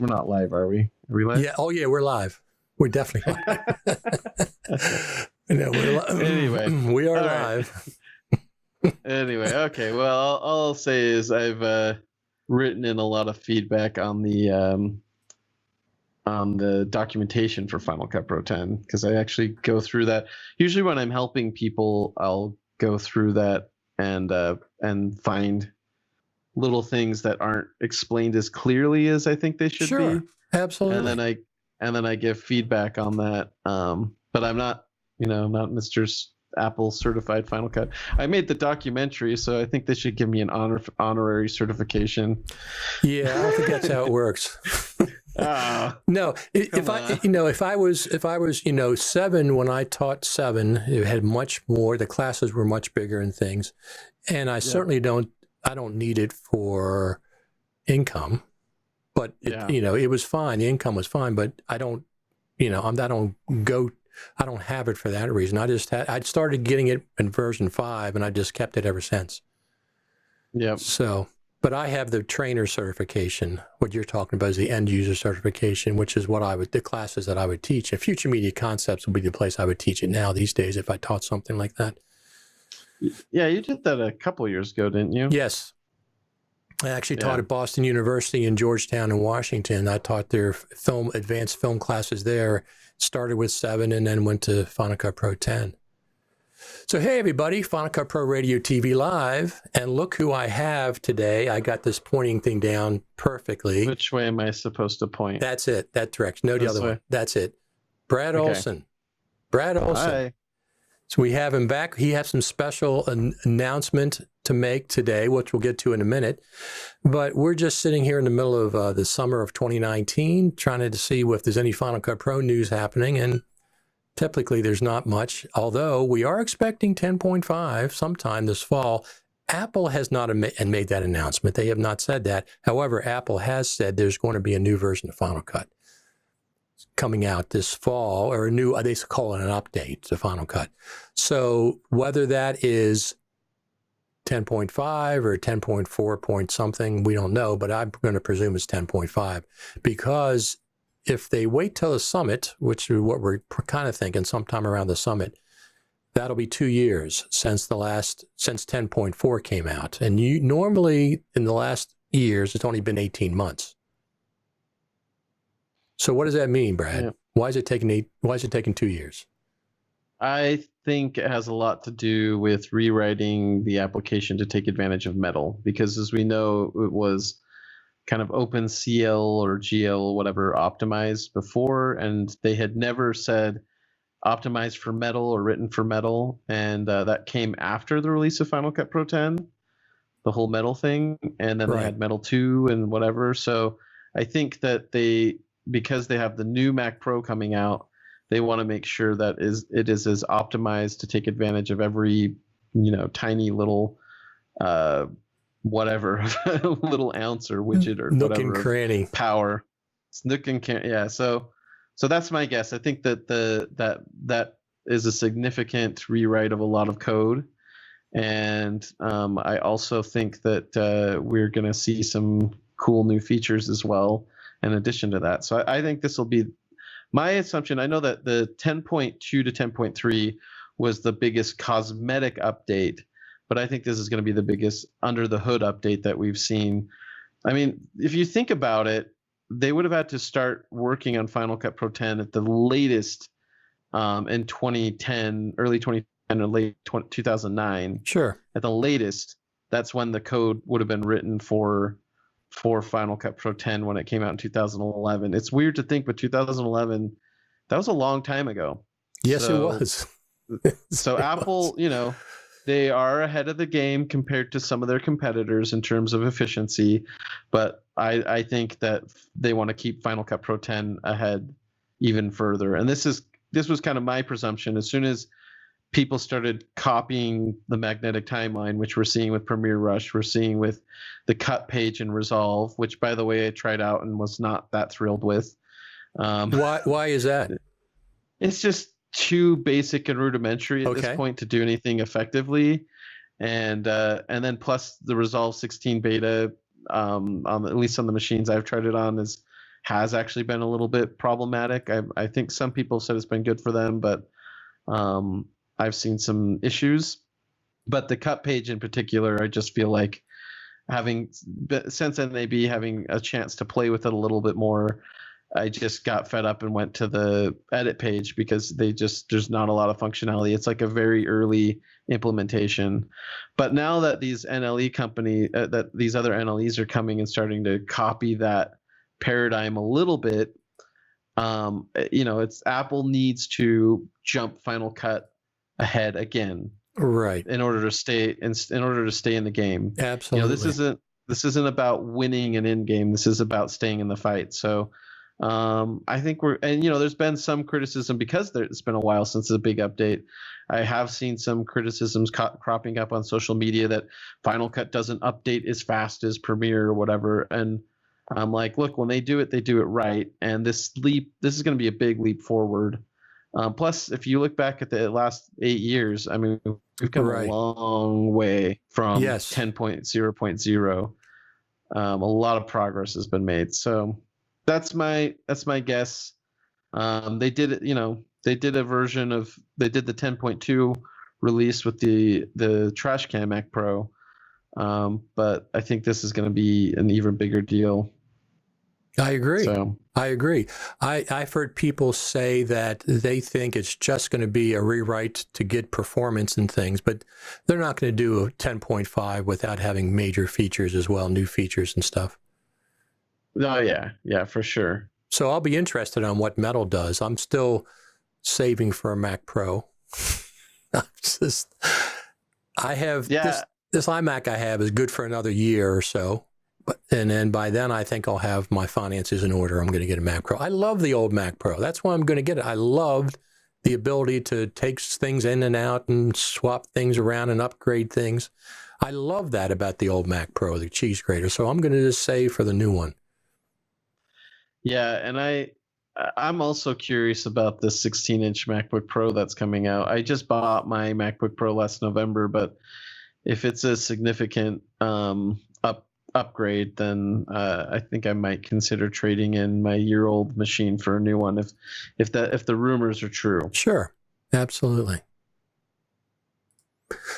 we're not live, are we? Are we live? Yeah. Oh, yeah. We're live. We're definitely live. No, Anyway, we are all live. Right. Anyway, okay. Well, all I'll say is I've written in a lot of feedback on the documentation for Final Cut Pro 10 because I actually go through that. Usually, when I'm helping people, I'll go through that and find little things that aren't explained as clearly as I think they should be. Absolutely. And then I give feedback on that. But I'm not, not Mr. Apple certified Final Cut. I made the documentary, so I think they should give me an honorary certification. Yeah, I don't think that's how it works. No, if I was 7 when I taught 7, it had much more. The classes were much bigger and things, and I certainly don't need it for income. But it was fine. The income was fine, but I don't have it for that reason. I started getting it in version 5, and I just kept it ever since. Yeah. So, but I have the trainer certification. What you're talking about is the end user certification, which is the classes that I would teach. And Future Media Concepts would be the place I would teach it now these days if I taught something like that. Yeah, you did that a couple years ago, didn't you? Yes. I actually taught at Boston University in Georgetown and Washington. I taught their advanced film classes there. Started with 7 and then went to Final Cut Pro 10. So, hey, everybody, Final Cut Pro Radio TV Live. And look who I have today. I got this pointing thing down perfectly. Which way am I supposed to point? That's it. That direction. No, the other way. That's it. Brad Olsen. Brad Olsen. Hi. So we have him back. He has some special announcement to make today, which we'll get to in a minute. But we're just sitting here in the middle of the summer of 2019, trying to see if there's any Final Cut Pro news happening. And typically there's not much, although we are expecting 10.5 sometime this fall. Apple has not made that announcement. They have not said that. However, Apple has said there's going to be a new version of Final Cut coming out this fall, or they call it an update to Final Cut. So whether that is 10.5 or 10.4 point something, we don't know, but I'm going to presume it's 10.5 because if they wait till the summit, which is what we're kind of thinking sometime around the summit, that'll be 2 years since 10.4 came out. And normally in the last years, it's only been 18 months. So what does that mean, Brad? Yeah. Why is it taking 2 years? I think it has a lot to do with rewriting the application to take advantage of Metal, because as we know, it was kind of OpenCL or GL, whatever, optimized before, and they had never said optimized for Metal or written for Metal, and that came after the release of Final Cut Pro 10, the whole Metal thing, and then they had Metal 2 and whatever. So I think that because they have the new Mac Pro coming out, they want to make sure that it is as optimized to take advantage of every, tiny little, whatever, little ounce or widget or nook whatever and cranny power. It's nook and cranny. Yeah. So that's my guess. I think that that is a significant rewrite of a lot of code, and I also think that we're going to see some cool new features as well in addition to that. So I think this will be my assumption. I know that the 10.2 to 10.3 was the biggest cosmetic update, but I think this is going to be the biggest under the hood update that we've seen. I mean, if you think about it, they would have had to start working on Final Cut Pro 10 at the latest in 2010, early 2010 or late 2009. Sure. At the latest, that's when the code would have been written for Final Cut Pro 10 when it came out in 2011. It's weird to think, but 2011, that was a long time ago. Yes, it was. So Apple, they are ahead of the game compared to some of their competitors in terms of efficiency, but I think that they want to keep Final Cut Pro 10 ahead even further. And this was kind of my presumption. As soon as people started copying the magnetic timeline, which we're seeing with Premiere Rush, we're seeing with the cut page in Resolve, which, by the way, I tried out and was not that thrilled with. Why is that? It's just too basic and rudimentary at this point to do anything effectively. And then plus the Resolve 16 beta, at least on the machines I've tried it on, has actually been a little bit problematic. I think some people said it's been good for them, but I've seen some issues. But the cut page in particular, I just feel like since NAB having a chance to play with it a little bit more, I just got fed up and went to the edit page because there's not a lot of functionality. It's like a very early implementation. But now that these NLE that these other NLEs are coming and starting to copy that paradigm a little bit, it's Apple needs to jump Final Cut ahead again. Right. In order to stay in the game. Absolutely. This isn't about winning an end game. This is about staying in the fight. So I think there's been some criticism because it's been a while since the big update. I have seen some criticisms cropping up on social media that Final Cut doesn't update as fast as Premiere or whatever. And I'm like, look, when they do it right. And this is going to be a big leap forward. Plus, if you look back at the last 8 years, I mean, we've come a long way from 10.0.0. A lot of progress has been made. So that's my guess. They did it. They did a version of the 10.2 release with the Trashcan Mac Pro, but I think this is going to be an even bigger deal. I agree. So. I agree. I've heard people say that they think it's just going to be a rewrite to get performance and things, but they're not going to do a 10.5 without having major features as well, new features and stuff. Oh, yeah, for sure. So I'll be interested on what Metal does. I'm still saving for a Mac Pro. This iMac I have is good for another year or so. And then by then, I think I'll have my finances in order. I'm going to get a Mac Pro. I love the old Mac Pro. That's why I'm going to get it. I loved the ability to take things in and out and swap things around and upgrade things. I love that about the old Mac Pro, the cheese grater. So I'm going to just save for the new one. Yeah, and I'm also curious about the 16-inch MacBook Pro that's coming out. I just bought my MacBook Pro last November, but if it's a significant upgrade, then I think I might consider trading in my year-old machine for a new one if the rumors are true. Sure, absolutely.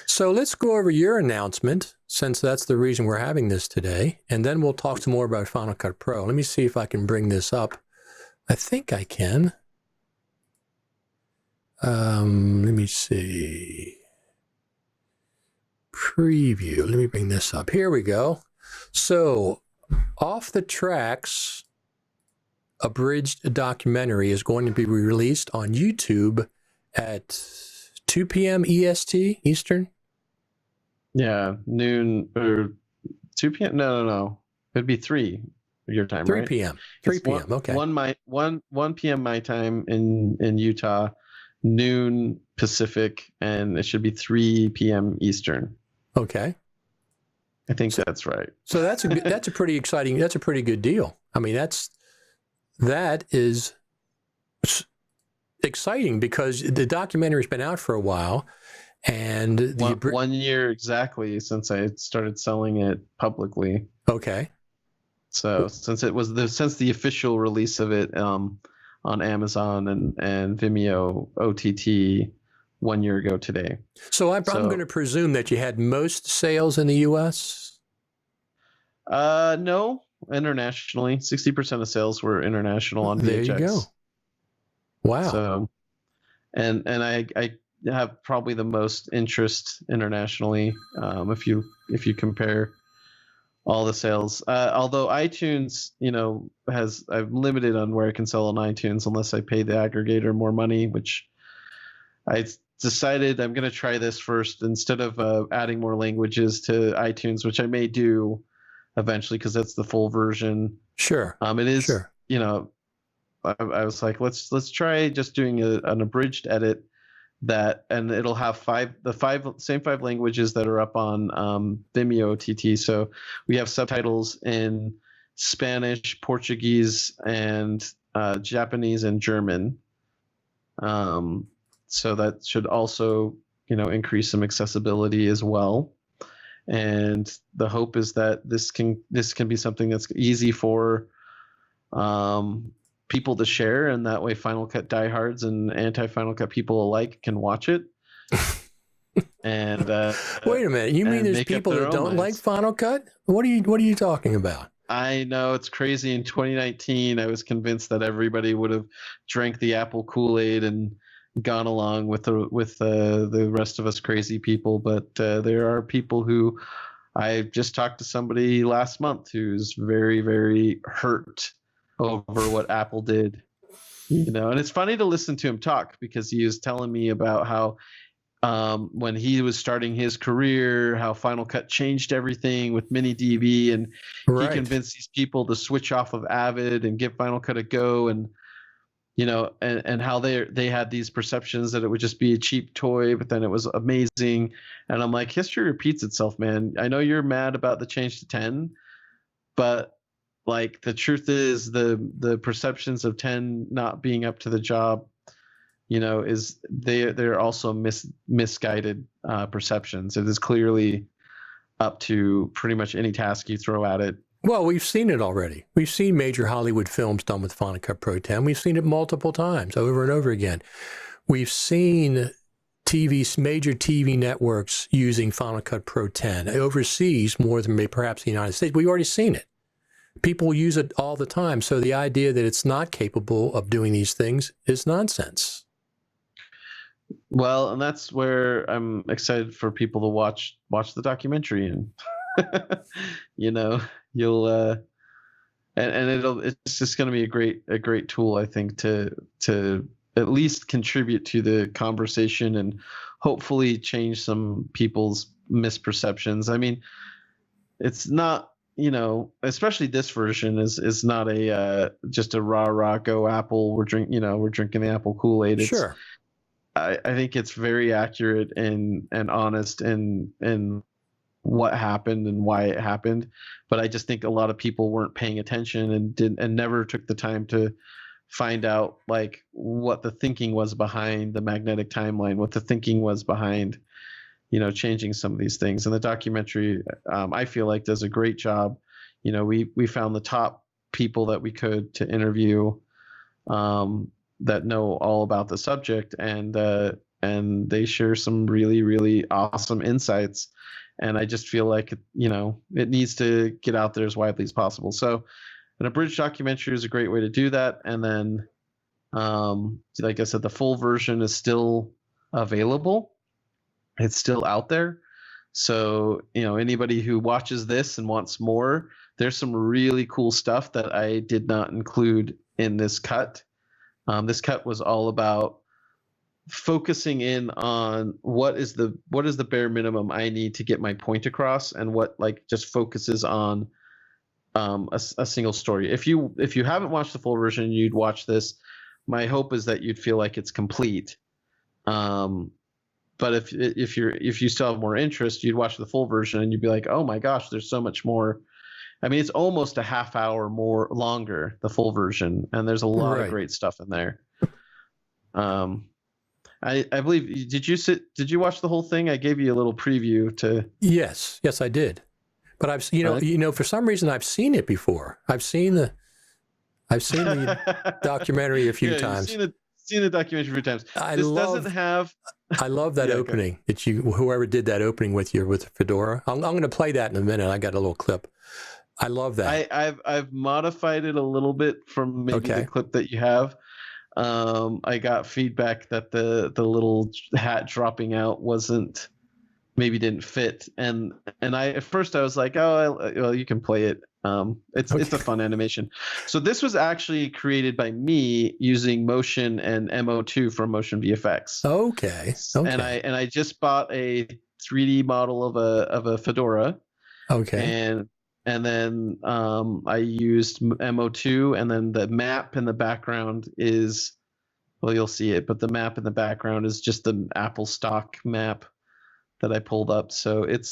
So let's go over your announcement, since that's the reason we're having this today, and then we'll talk some more about Final Cut Pro. Let me see if I can bring this up. I think I can. Let me see. Preview. Let me bring this up. Here we go. So, Off the Tracks abridged documentary is going to be released on YouTube at 2 p.m. EST, Eastern? Yeah, noon or 2 p.m. No. It'd be 3 your time, 3 right? p.m. 3 p.m. Okay. 1 p.m. my time in Utah, noon Pacific, and it should be 3 p.m. Eastern. Okay. I think that's right. So that's a pretty exciting. That's a pretty good deal. I mean, that is exciting because the documentary's been out for a while, and 1 year exactly since I started selling it publicly. Okay. So since the official release of it on Amazon and Vimeo OTT 1 year ago today. So I'm going to presume that you had most sales in the U.S.? No, internationally. 60% of sales were international on VHX. There you go. Wow. So, and I have probably the most interest internationally if you compare all the sales. Although iTunes, I'm limited on where I can sell on iTunes unless I pay the aggregator more money, which I decided I'm going to try this first instead of adding more languages to iTunes, which I may do eventually because that's the full version. Sure. It is. Sure. I was like, let's try just doing an abridged edit and it'll have the same five languages that are up on Vimeo OTT. So we have subtitles in Spanish, Portuguese, and Japanese and German. So that should also, increase some accessibility as well. And the hope is that this can be something that's easy for people to share, and that way Final Cut diehards and anti-Final Cut people alike can watch it. And wait a minute, you mean there's people that don't like Final Cut? What are you talking about? I know, it's crazy. In 2019, I was convinced that everybody would have drank the Apple Kool-Aid and gone along with the rest of us crazy people, but there are people who. I just talked to somebody last month who's very, very hurt over what Apple did, and it's funny to listen to him talk, because he was telling me about how when he was starting his career, how Final Cut changed everything with Mini DB, and he convinced these people to switch off of Avid and give Final Cut a go, and and how they had these perceptions that it would just be a cheap toy, but then it was amazing. And I'm like, history repeats itself, man. I know you're mad about the change to 10, but like the truth is the perceptions of 10 not being up to the job, is they're also misguided perceptions. It is clearly up to pretty much any task you throw at it. Well, we've seen it already. We've seen major Hollywood films done with Final Cut Pro 10. We've seen it multiple times, over and over again. We've seen major TV networks using Final Cut Pro 10 overseas more than perhaps the United States. We've already seen it. People use it all the time. So the idea that it's not capable of doing these things is nonsense. Well, and that's where I'm excited for people to watch the documentary, and you'll and it's just going to be a great tool, I think, to at least contribute to the conversation and hopefully change some people's misperceptions. I mean, it's not, especially this version is not just a rah go Apple. We're drinking the Apple Kool-Aid. Sure. I think it's very accurate and honest and what happened and why it happened, but I just think a lot of people weren't paying attention and never took the time to find out like what the thinking was behind the magnetic timeline, what the thinking was behind, changing some of these things. And the documentary, I feel like, does a great job. We found the top people that we could to interview, that know all about the subject, and they share some really, really awesome insights. And I just feel like, it needs to get out there as widely as possible. So an abridged documentary is a great way to do that. And then, like I said, the full version is still available. It's still out there. So, anybody who watches this and wants more, there's some really cool stuff that I did not include in this cut. This cut was all about focusing in on what is the bare minimum I need to get my point across, and what just focuses on a single story. If you haven't watched the full version, you'd watch this. My hope is that you'd feel like it's complete. But if you still have more interest, you'd watch the full version and you'd be like, oh my gosh, there's so much more. I mean, it's almost a half hour more longer, the full version, and there's a lot of great stuff in there. I believe, did you watch the whole thing? I gave you a little preview to. Yes, I did. But I've for some reason I've seen it before. I've seen the documentary a few times. Seen the documentary a few times. I love that opening that whoever did that opening with the fedora. I'm going to play that in a minute. I got a little clip. I love that. I've modified it a little bit from maybe the clip that you have. I got feedback that the little hat dropping out didn't fit, and at first I was like, well, you can play it. It's a fun animation. So this was actually created by me using Motion and MO2 from Motion VFX. Okay. And I just bought a 3D model of a fedora. Okay. And then I used MO2, and then the map in the background is, well, you'll see it, but the map in the background is just the Apple stock map that I pulled up. So it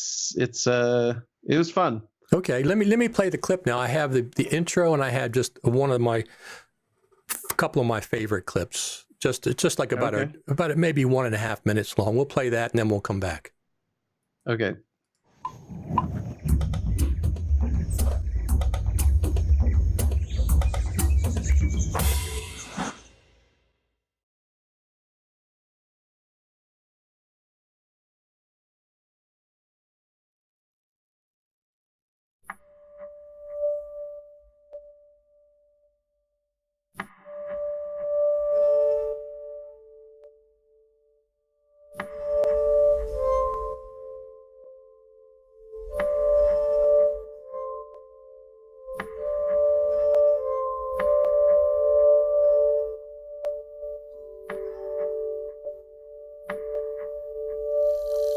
was fun. Okay, let me play the clip now. I have the intro, and I had just couple of my favorite clips. Just like about maybe 1.5 minutes long. We'll play that, and then we'll come back. Okay.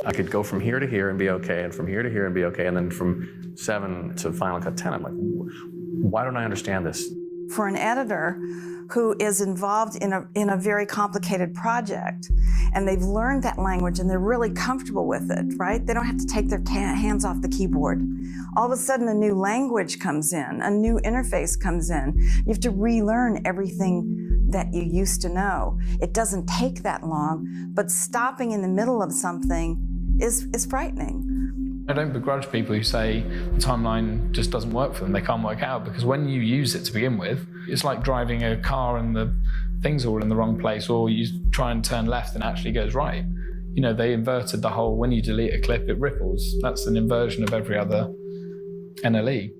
I could go from here to here and be okay, and from here to here and be okay, and then from 7 to Final Cut 10, I'm like, why don't I understand this? For an editor who is involved in a very complicated project, and they've learned that language and they're really comfortable with it, right? They don't have to take their hands off the keyboard. All of a sudden a new language comes in, a new interface comes in. You have to relearn everything that you used to know. It doesn't take that long, but stopping in the middle of something is frightening. I don't begrudge people who say the timeline just doesn't work for them, they can't work out, because when you use it to begin with, it's like driving a car and the things are all in the wrong place, or you try and turn left and it actually goes right. You know, they inverted the whole, when you delete a clip, it ripples. That's an inversion of every other NLE.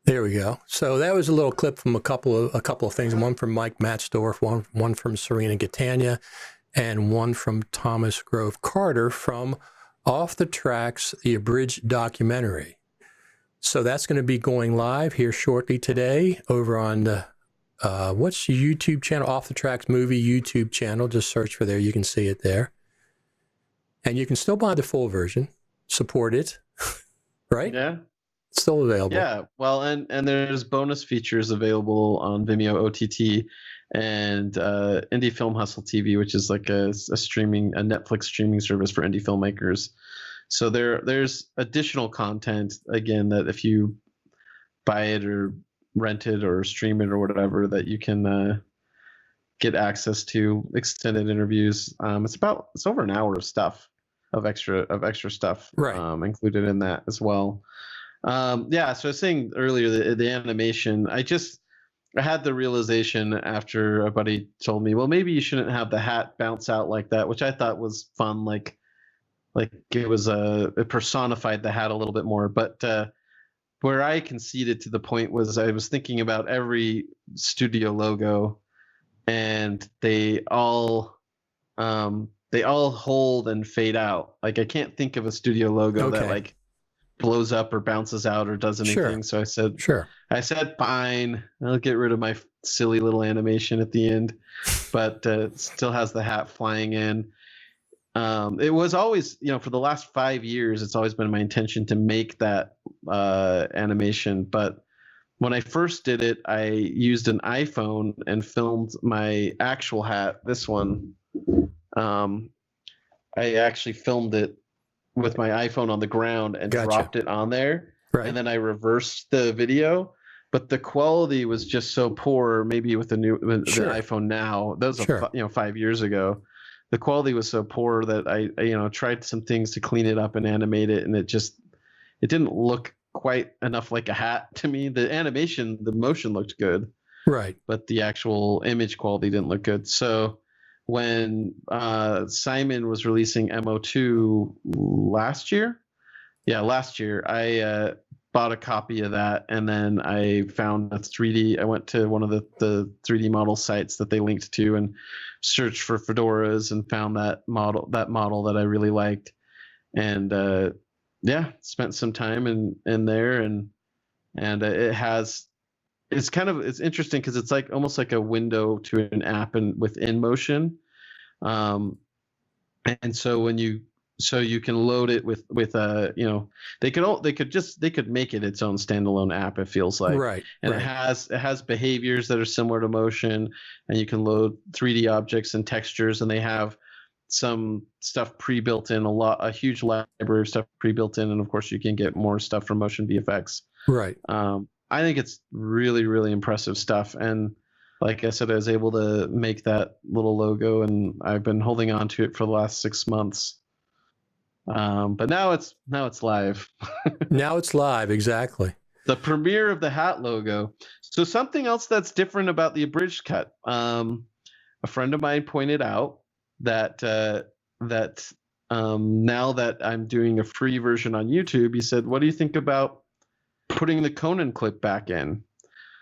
There we go. So that was a little clip from a couple of things. One from Mike Matzdorf, one from Serena Gatania, and one from Thomas Grove Carter from Off the Tracks, the abridged documentary. So that's going to be going live here shortly today over on the, what's the YouTube channel? Off the Tracks Movie YouTube channel. Just search for there. You can see it there. And you can still buy the full version, support it, right? Yeah. It's still available. Yeah. Well, and there's bonus features available on Vimeo OTT and Indie Film Hustle TV, which is like a Netflix streaming service for indie filmmakers. So there's additional content, again, that if you buy it or rent it or stream it or whatever, that you can get access to extended interviews. It's over an hour of stuff, of extra stuff, right, included in that as well. Yeah. So I was saying earlier, the animation, I had the realization after a buddy told me, well, maybe you shouldn't have the hat bounce out like that, which I thought was fun. Like it was it personified the hat a little bit more. But where I conceded to the point was I was thinking about every studio logo, and they all hold and fade out. Like I can't think of a studio logo that like blows up or bounces out or does anything. So I said, sure. I said, fine, I'll get rid of my silly little animation at the end, but still has the hat flying in. It was always, for the last 5 years, it's always been my intention to make that animation. But when I first did it, I used an iPhone and filmed my actual hat, this one. I actually filmed it with my iPhone on the ground and dropped it on there. Right. And then I reversed the video. But the quality was just so poor, maybe with the iPhone now. That was 5 years ago. The quality was so poor that I tried some things to clean it up and animate it, and it didn't look quite enough like a hat to me. The animation, the motion looked good, right, but the actual image quality didn't look good. So when Simon was releasing MO2 last year, I bought a copy of that, and then I found a 3D. I went to one of the 3D model sites that they linked to and searched for fedoras and found that model that I really liked, and spent some time in there, and it's interesting because it's like almost like a window to an app and within Motion, and so you can load it with they could make it its own standalone app, it feels like, right, and right. it has behaviors that are similar to Motion, and you can load 3D objects and textures, and they have some stuff pre-built in, a huge library of stuff pre-built in, and of course you can get more stuff from Motion VFX. Right. I think it's really, really impressive stuff, and like I said, I was able to make that little logo, and I've been holding on to it for the last 6 months. But now it's live. Now it's live, exactly. The premiere of the hat logo. So something else that's different about the abridged cut. A friend of mine pointed out that now that I'm doing a free version on YouTube, he said, "What do you think about putting the Conan clip back in?"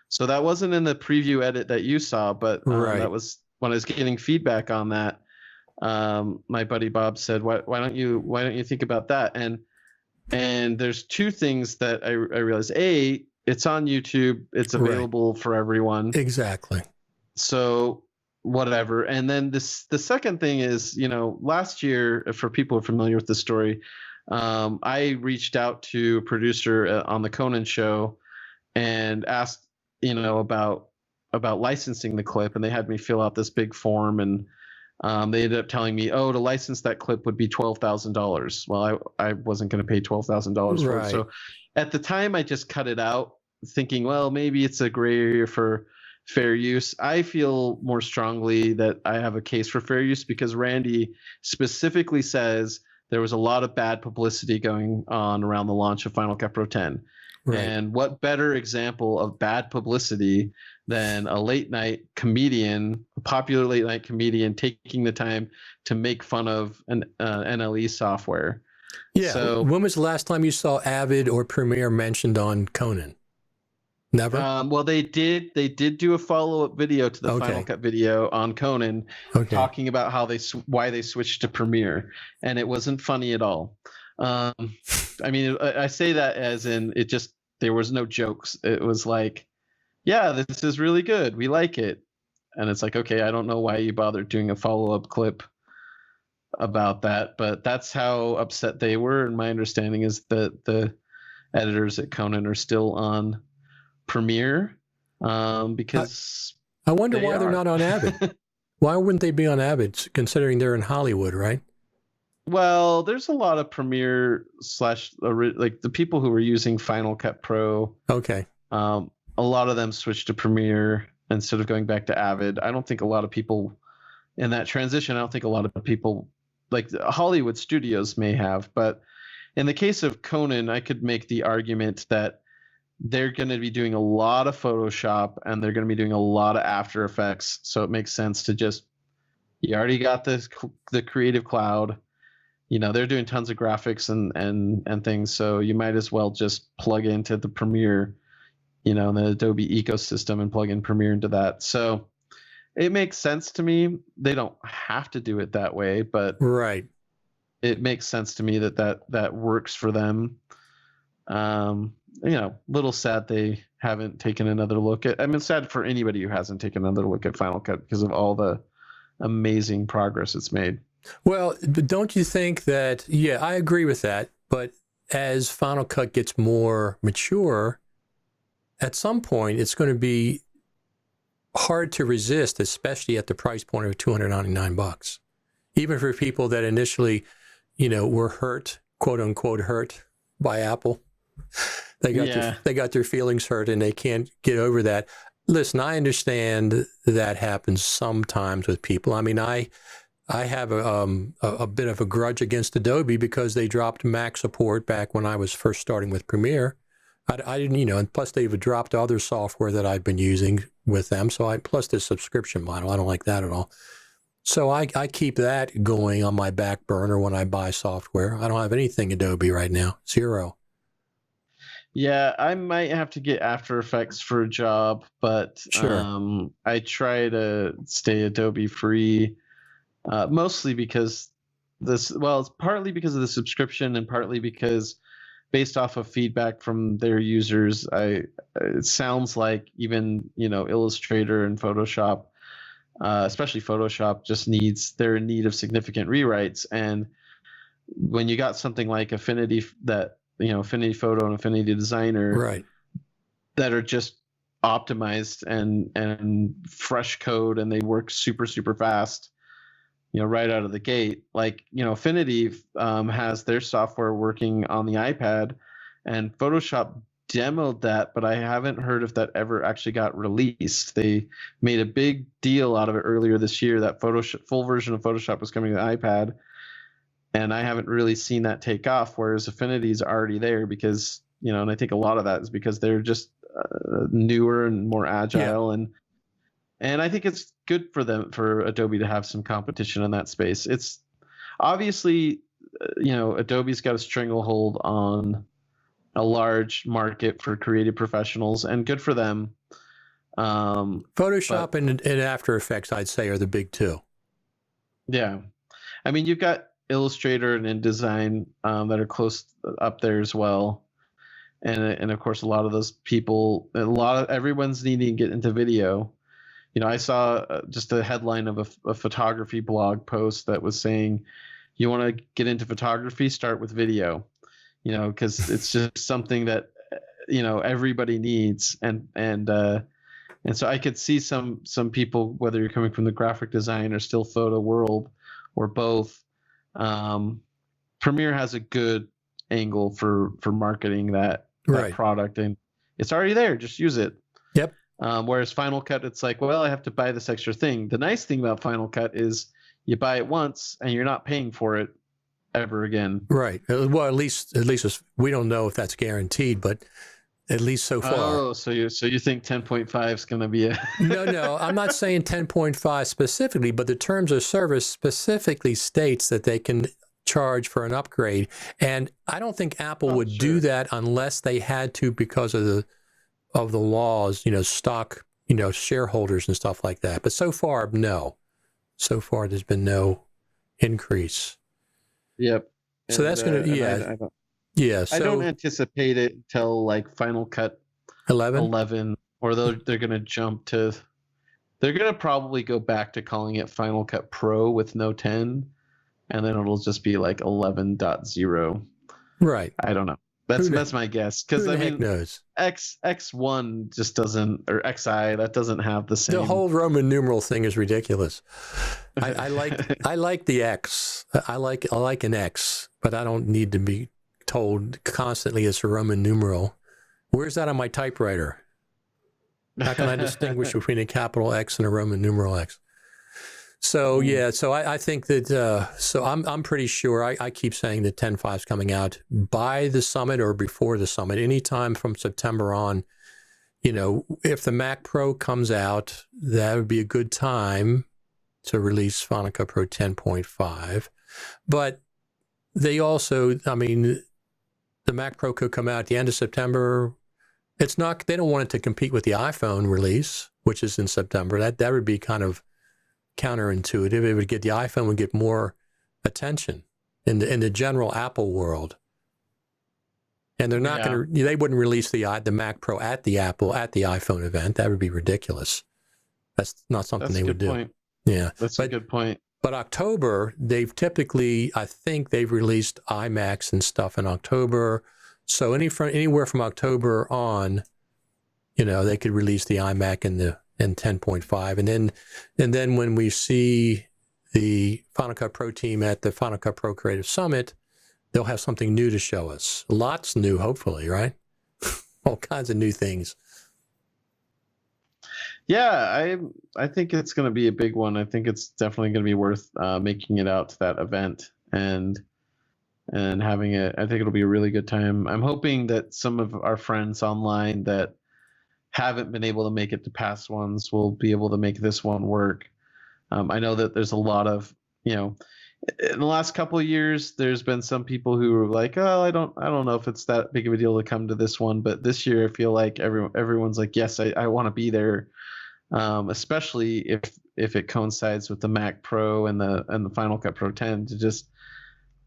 So that wasn't in the preview edit that you saw, but that was when I was getting feedback on that. My buddy Bob said, why don't you think about that? And there's two things that I realized. It's on YouTube. It's available for everyone. Exactly. So whatever. And then the second thing is, last year, for people who are familiar with the story, I reached out to a producer on the Conan show and asked, about licensing the clip, and they had me fill out this big form, and they ended up telling me, to license that clip would be $12,000. Well, I wasn't going to pay $12,000 for it. So at the time, I just cut it out, thinking, well, maybe it's a gray area for fair use. I feel more strongly that I have a case for fair use because Randy specifically says there was a lot of bad publicity going on around the launch of Final Cut Pro 10. Right. And what better example of bad publicity than a late night comedian, a popular late night comedian, taking the time to make fun of an NLE software? Yeah. So, when was the last time you saw Avid or Premiere mentioned on Conan? Never. Well, they did do a follow-up video to the Final Cut video on Conan, talking about how why they switched to Premiere, and it wasn't funny at all. I mean, I say that as in there was no jokes. It was like, yeah, this is really good. We like it. And it's like, okay, I don't know why you bothered doing a follow-up clip about that, but that's how upset they were. And my understanding is that the editors at Conan are still on Premiere, because I wonder why they're not on Avid. Why wouldn't they be on Avid, considering they're in Hollywood, right? Well, there's a lot of Premiere like the people who were using Final Cut Pro. Okay. A lot of them switched to Premiere instead of going back to Avid. I don't think a lot of people in that transition. I don't think a lot of people, like Hollywood studios, may have. But in the case of Conan, I could make the argument that they're going to be doing a lot of Photoshop and they're going to be doing a lot of After Effects. So it makes sense to you already got the Creative Cloud. They're doing tons of graphics and things. So you might as well just plug into the Premiere, the Adobe ecosystem, and plug in Premiere into that. So it makes sense to me. They don't have to do it that way, but right. It makes sense to me that works for them. Little sad they haven't taken another look at. I mean, sad for anybody who hasn't taken another look at Final Cut because of all the amazing progress it's made. Well, don't you think that? Yeah, I agree with that. But as Final Cut gets more mature, at some point it's going to be hard to resist, especially at the price point of $299. Even for people that initially, were hurt, quote unquote, hurt by Apple. They got their feelings hurt and they can't get over that. Listen, I understand that happens sometimes with people. I mean, I have a bit of a grudge against Adobe because they dropped Mac support back when I was first starting with Premiere. I didn't, and plus they've dropped other software that I've been using with them. So plus the subscription model, I don't like that at all. So I keep that going on my back burner when I buy software. I don't have anything Adobe right now, 0. Yeah, I might have to get After Effects for a job, but sure. I try to stay Adobe free, mostly because it's partly because of the subscription and partly because based off of feedback from their users, it sounds like even, Illustrator and Photoshop, especially Photoshop, they're in need of significant rewrites. And when you got something like Affinity Affinity Photo and Affinity Designer, right, that are just optimized and fresh code, and they work super, super fast, right out of the gate. Like, Affinity has their software working on the iPad, and Photoshop demoed that, but I haven't heard if that ever actually got released. They made a big deal out of it earlier this year that full version of Photoshop was coming to the iPad. And I haven't really seen that take off, whereas Affinity is already there because, and I think a lot of that is because they're just newer and more agile. Yeah. And I think it's good for Adobe to have some competition in that space. It's obviously, Adobe's got a stranglehold on a large market for creative professionals, and good for them. Photoshop and After Effects, I'd say, are the big two. Yeah. I mean, you've got Illustrator and InDesign that are close up there as well, and of course a lot of those people, everyone's needing to get into video. I saw just a headline of a photography blog post that was saying, you want to get into photography, start with video, because it's just something that, everybody needs. And so I could see some people, whether you're coming from the graphic design or still photo world or both, Premiere has a good angle for marketing that product, and it's already there. Just use it. Yep. Whereas Final Cut, it's like, well, I have to buy this extra thing. The nice thing about Final Cut is you buy it once and you're not paying for it ever again. Right. Well, at least we don't know if that's guaranteed, but at least so far. Oh, so you think 10.5 is going to be a No, I'm not saying 10.5 specifically, but the terms of service specifically states that they can charge for an upgrade. And I don't think Apple would do that unless they had to because of the laws, stock, shareholders and stuff like that. But so far, no. So far, there's been no increase. Yep. So that's going to, yeah. So I don't anticipate it until like Final Cut 11, or they're going to jump to, they're going to probably go back to calling it Final Cut Pro with no 10, and then it'll just be like 11.0. Right. I don't know. That's my guess, because I mean, knows? X1 just doesn't, or XI, that doesn't have the same. The whole Roman numeral thing is ridiculous. I like the X. I like an X, but I don't need to be told constantly it's a Roman numeral. Where's that on my typewriter? How can I distinguish between a capital X and a Roman numeral X? So yeah, so I think that so I'm pretty sure. I keep saying that 10.5 is coming out by the summit or before the summit, anytime from September on. If the Mac Pro comes out, that would be a good time to release Final Cut Pro 10.5. But they also, the Mac Pro could come out at the end of September. It's not. They don't want it to compete with the iPhone release, which is in September. That would be kind of counterintuitive. It would get, the iPhone would get more attention in the general Apple world, and they're not going to. They wouldn't release the Mac Pro at the iPhone event. That would be ridiculous. That's not something they would do. Yeah, that's a good point. But October, they've typically, I think they've released iMacs and stuff in October. So anywhere from October on, they could release the iMac in 10.5, and then when we see the Final Cut Pro team at the Final Cut Pro Creative Summit, they'll have something new to show us. Lots new, hopefully, right? All kinds of new things. Yeah, I think it's going to be a big one. I think it's definitely going to be worth making it out to that event and having it. I think it'll be a really good time. I'm hoping that some of our friends online that haven't been able to make it to past ones will be able to make this one work. I know that there's a lot of, in the last couple of years, there's been some people who are like, oh, I don't know if it's that big of a deal to come to this one. But this year, I feel like everyone's like, yes, I want to be there. Especially if it coincides with the Mac Pro and the Final Cut Pro 10, to just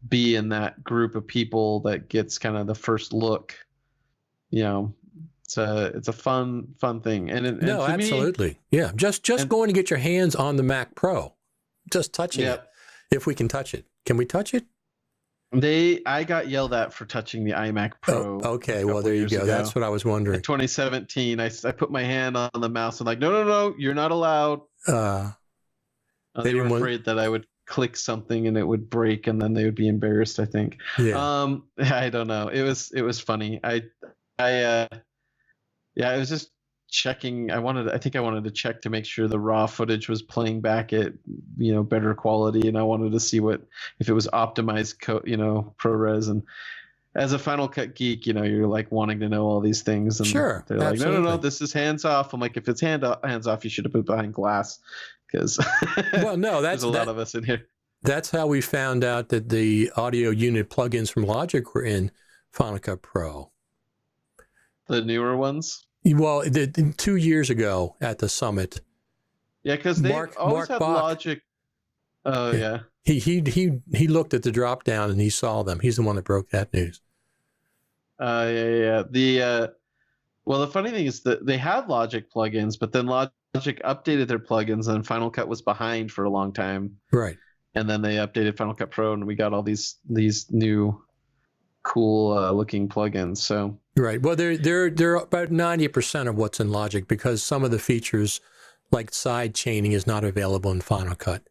be in that group of people that gets kind of the first look. It's a fun thing. And absolutely. Yeah. Just going to get your hands on the Mac Pro, just touching it. If we can touch it. Can we touch it? I got yelled at for touching the iMac Pro. Oh, okay. Well, there you go. That's what I was wondering. In 2017, I put my hand on the mouse and like, no, you're not allowed. They were afraid that I would click something and it would break, and then they would be embarrassed, I think. Yeah. I don't know. It was funny. I was just checking. I think I wanted to check to make sure the raw footage was playing back at better quality, and I wanted to see if it was optimized ProRes. And as a Final Cut geek, you're like wanting to know all these things, and sure, they're like, no, this is hands off. I'm like, if it's hands off, you should have put it behind glass, because well, no, there's a lot of us in here. That's how we found out that the audio unit plugins from Logic were in Final Cut Pro. The newer ones. Well, 2 years ago at the summit. Yeah, because they always had Logic. Oh yeah. He looked at the drop down and he saw them. He's the one that broke that news. Yeah. The funny thing is that they have Logic plugins, but then Logic updated their plugins, and Final Cut was behind for a long time. Right. And then they updated Final Cut Pro, and we got all these new cool looking plugins. So Right. Well, they're about 90% of what's in Logic, because some of the features like side chaining is not available in Final Cut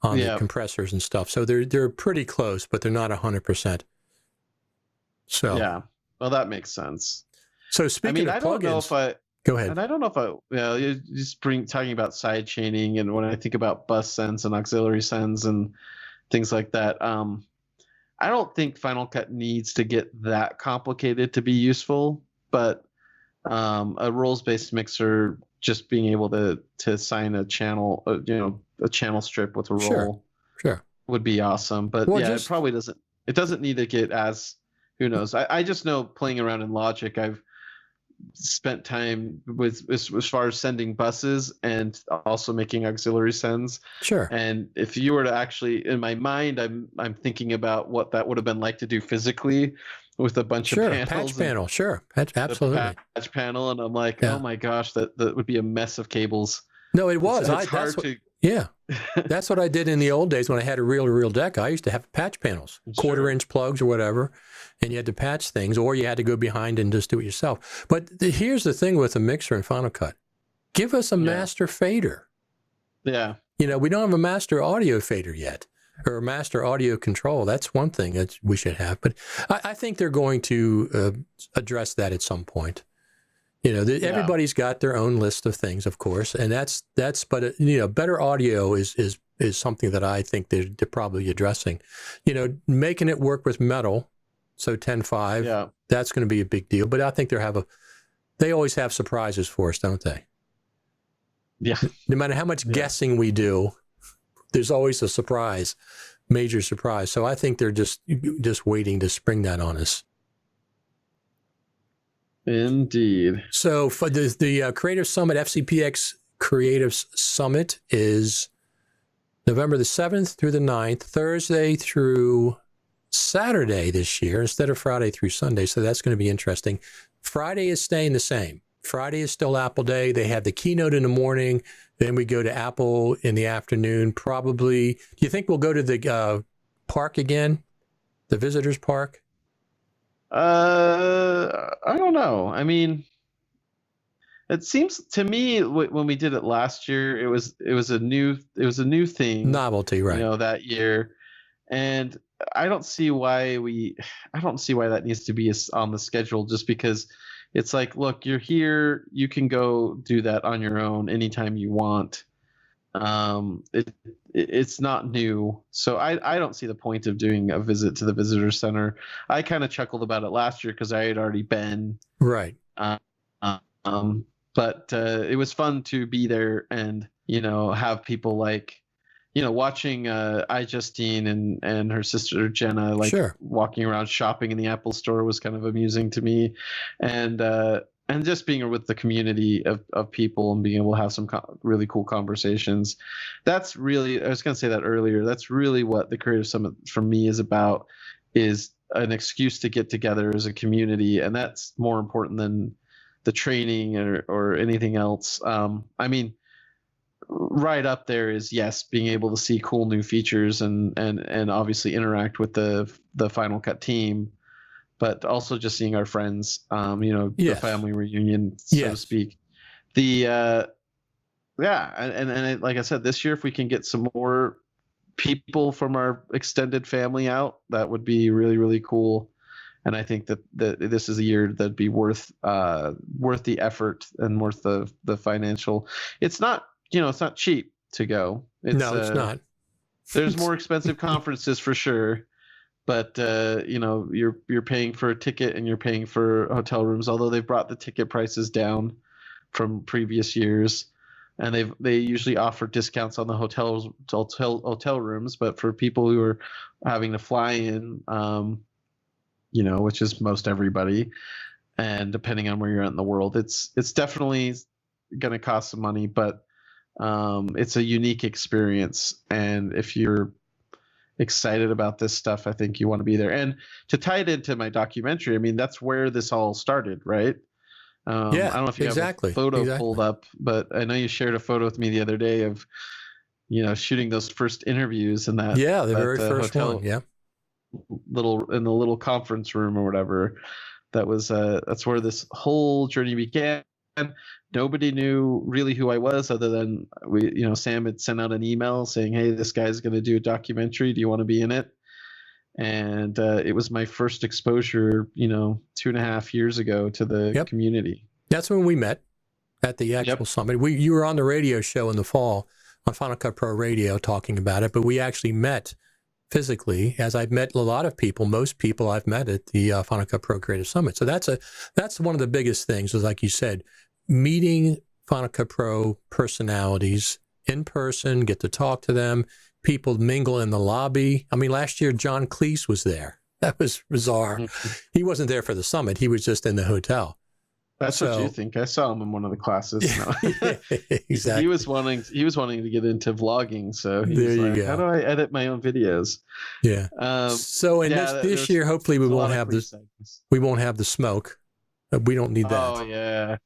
on the compressors and stuff. So they're pretty close, but they're not 100%. So yeah, well, that makes sense. So speaking of plugins, don't know if I go ahead. And I don't know if you're just talking about side chaining, and when I think about bus sends and auxiliary sends and things like that, I don't think Final Cut needs to get that complicated to be useful, but a roles-based mixer, just being able to assign a channel, a channel strip with a role, sure, would be awesome. But it probably doesn't. It doesn't need to get as, who knows. I just know, playing around in Logic, I've spent time with as far as sending buses and also making auxiliary sends. Sure. And if you were to actually, in my mind, I'm thinking about what that would have been like to do physically with a bunch of panels. Patch panel, sure. Absolutely. Patch panel, and I'm like, oh my gosh, that would be a mess of cables. No, it was. Yeah. That's what I did in the old days when I had a reel-to-reel deck. I used to have patch panels, quarter-inch plugs or whatever, and you had to patch things, or you had to go behind and just do it yourself. But here's the thing with a mixer in Final Cut. Give us a master fader. Yeah. We don't have a master audio fader yet, or a master audio control. That's one thing that we should have. But I think they're going to address that at some point. Everybody's got their own list of things, of course, and but better audio is something that I think they're probably addressing. Making it work with metal, so 10.5, that's going to be a big deal. But I think they always have surprises for us, don't they? Yeah. No matter how much guessing we do, there's always a surprise, major surprise. So I think they're just waiting to spring that on us. Indeed. So for the Creative Summit, FCPX Creative Summit is November the 7th through the 9th, Thursday through Saturday this year instead of Friday through Sunday. So that's going to be interesting. Friday is staying the same. Friday is still Apple Day. They have the keynote in the morning. Then we go to Apple in the afternoon. Probably. Do you think we'll go to the park again? The visitors park? I don't know. I mean, it seems to me when we did it last year, it was a new thing, novelty, right? That year, and I don't see why that needs to be on the schedule. Just because it's like, look, you're here, you can go do that on your own anytime you want. It's not new, so I don't see the point of doing a visit to the visitor center. I kind of chuckled about it last year because I had already been, right. But it was fun to be there and have people like watching Justine and her sister Jenna walking around shopping in the Apple store was kind of amusing to me, and just being with the community of people and being able to have some really cool conversations. That's really, I was going to say that earlier, that's really what the Creative Summit for me is about, is an excuse to get together as a community. And that's more important than the training or anything else. I mean, right up there is, yes, being able to see cool new features and obviously interact with the Final Cut team, but also just seeing our friends, the family reunion, so to speak. And like I said, this year, if we can get some more people from our extended family out, that would be really, really cool. And I think that this is a year that'd be worth the effort and worth the financial. It's not, it's not cheap to go. It's not. There's more expensive conferences for sure. But you're paying for a ticket and you're paying for hotel rooms. Although they've brought the ticket prices down from previous years, and they usually offer discounts on the hotel rooms. But for people who are having to fly in, which is most everybody, and depending on where you're at in the world, it's definitely going to cost some money. But it's a unique experience, and if you're excited about this stuff, I think you want to be there. And to tie it into my documentary, I mean, that's where this all started, right? I don't know if you have a photo pulled up, but I know you shared a photo with me the other day of, shooting those first interviews in that. Yeah, the that, very first hotel, one. Yeah. in the little conference room or whatever. That's where this whole journey began. Nobody knew really who I was, other than Sam had sent out an email saying, "Hey, this guy's going to do a documentary. Do you want to be in it?" And it was my first exposure, 2.5 years ago to the community. That's when we met at the actual summit. You were on the radio show in the fall on Final Cut Pro Radio talking about it, but we actually met physically, as I've met a lot of people, most people I've met at the Final Cut Pro Creative Summit. So that's one of the biggest things, is like you said, meeting Final Cut Pro personalities in person, get to talk to them. People mingle in the lobby. I mean, last year, John Cleese was there. That was bizarre. He wasn't there for the summit. He was just in the hotel. That's what you think. I saw him in one of the classes. Exactly. He was wanting to get into vlogging. So he's like, how do I edit my own videos? Yeah. This year, hopefully we won't have this. We won't have the smoke. We don't need that. Oh yeah.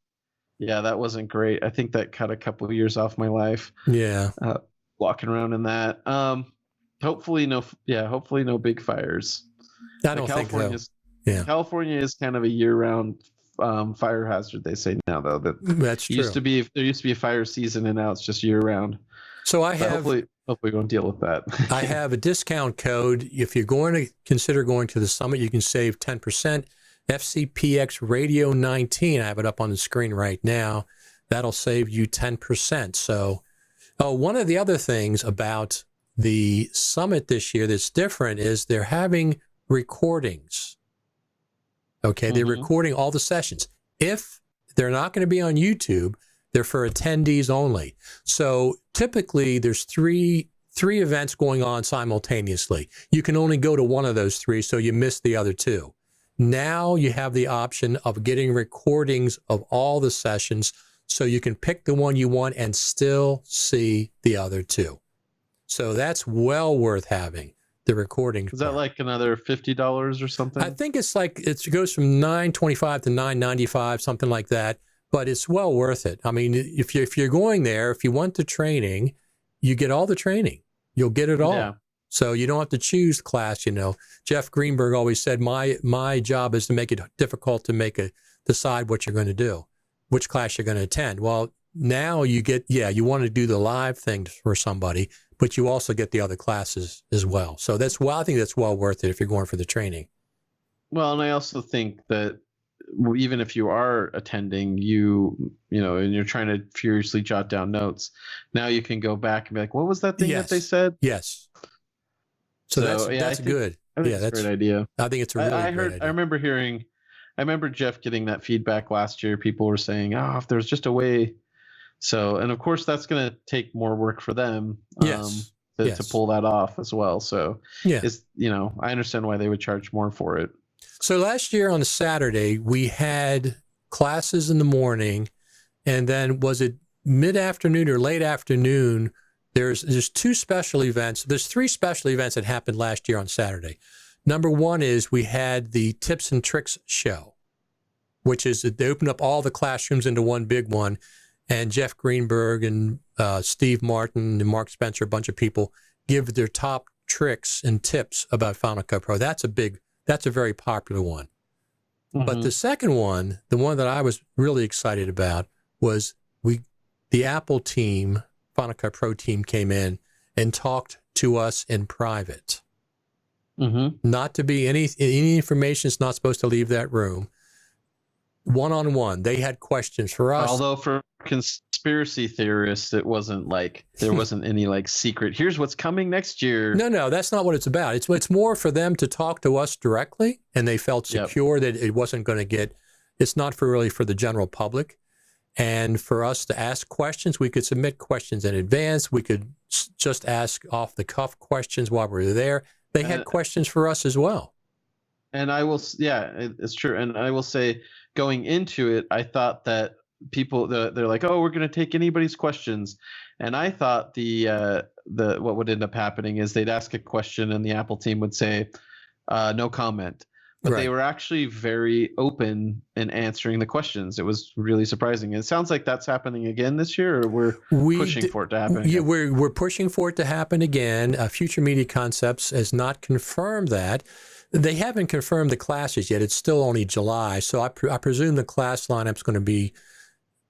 Yeah, that wasn't great. I think that cut a couple of years off my life. Yeah. Walking around in that. Hopefully no big fires. I don't think so. Yeah. California is kind of a year-round fire hazard, they say now, though. That's true. There used to be a fire season, and now it's just year-round. So hopefully we won't deal with that. I have a discount code. If you're going to consider going to the summit, you can save 10%. FCPX Radio 19. I have it up on the screen right now. That'll save you 10%. So, one of the other things about the summit this year that's different is they're having recordings. Okay, they're recording all the sessions. If they're not going to be on YouTube, they're for attendees only. So typically there's three events going on simultaneously. You can only go to one of those three, so you miss the other two. Now you have the option of getting recordings of all the sessions, so you can pick the one you want and still see the other two. So that's well worth having, the recording. Is that like another $50 or something? I think it's like, it goes from $9.25 to $9.95, something like that. But it's well worth it. I mean, if you're going there, if you want the training, you get all the training. You'll get it all. Yeah. So you don't have to choose class. Jeff Greenberg always said, my job is to make it difficult to decide what you're going to do, which class you're going to attend. Well, now you want to do the live thing for somebody, but you also get the other classes as well. So I think that's well worth it if you're going for the training. Well, and I also think that even if you are attending, and you're trying to furiously jot down notes, now you can go back and be like, what was that thing that they said? Yes. So that's good. I think that's a great idea. I think it's a really great idea. I remember Jeff getting that feedback last year. People were saying, if there's just a way. So, and of course that's going to take more work for them to pull that off as well. So I understand why they would charge more for it. So last year on a Saturday, we had classes in the morning, and then was it mid-afternoon or late afternoon? There's two special events. There's three special events that happened last year on Saturday. Number one is we had the Tips and Tricks show, which is they opened up all the classrooms into one big one, and Jeff Greenberg and Steve Martin and Mark Spencer, a bunch of people, give their top tricks and tips about Final Cut Pro. That's a very popular one. Mm-hmm. But the second one, the one that I was really excited about, was the Apple team, Final Cut Pro team, came in and talked to us in private. Mm-hmm. Not to be any information is not supposed to leave that room. One-on-one, they had questions for us. Although for conspiracy theorists, it wasn't like there wasn't any like secret, here's what's coming next year. No, that's not what it's about. It's more for them to talk to us directly, and they felt secure that it wasn't going to it's not really for the general public. And for us to ask questions, we could submit questions in advance. We could just ask off-the-cuff questions while we were there. They had questions for us as well. And I will, it's true. And I will say, going into it, I thought that people, they're like, we're going to take anybody's questions. And I thought what would end up happening is they'd ask a question and the Apple team would say, no comment. but Right. they were actually very open in answering the questions. It was really surprising. It sounds like that's happening again this year, or we're pushing for it to happen Yeah, again. we're pushing for it to happen again. Future Media Concepts has not confirmed that. They haven't confirmed the classes yet. It's still only July, so I presume the class lineup's going to be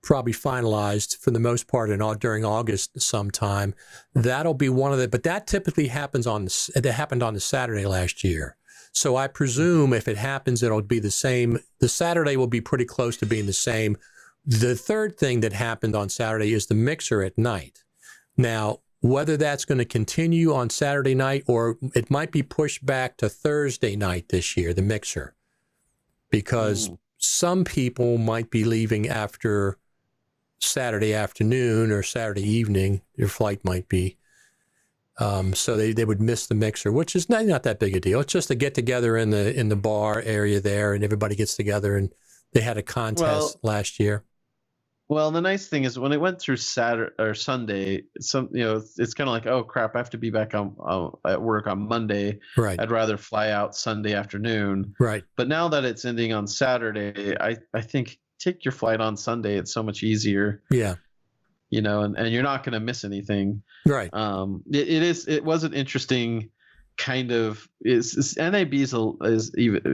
probably finalized for the most part during August sometime. That'll be one of the, but that typically happens that happened on the Saturday last year. So I presume if it happens, it'll be the same. The Saturday will be pretty close to being the same. The third thing that happened on Saturday is the mixer at night. Now, whether that's going to continue on Saturday night or it might be pushed back to Thursday night this year, the mixer, because some people might be leaving after Saturday afternoon or Saturday evening. Your flight might be. So they would miss the mixer, which is not that big a deal. It's just a get together in the bar area there, and everybody gets together. And they had a contest last year. Well, the nice thing is when it went through Saturday or Sunday, it's kind of like, oh crap, I have to be back at work on Monday. Right. I'd rather fly out Sunday afternoon. Right. But now that it's ending on Saturday, I think take your flight on Sunday. It's so much easier. Yeah. And you're not going to miss anything. Right. It was an interesting kind of NAB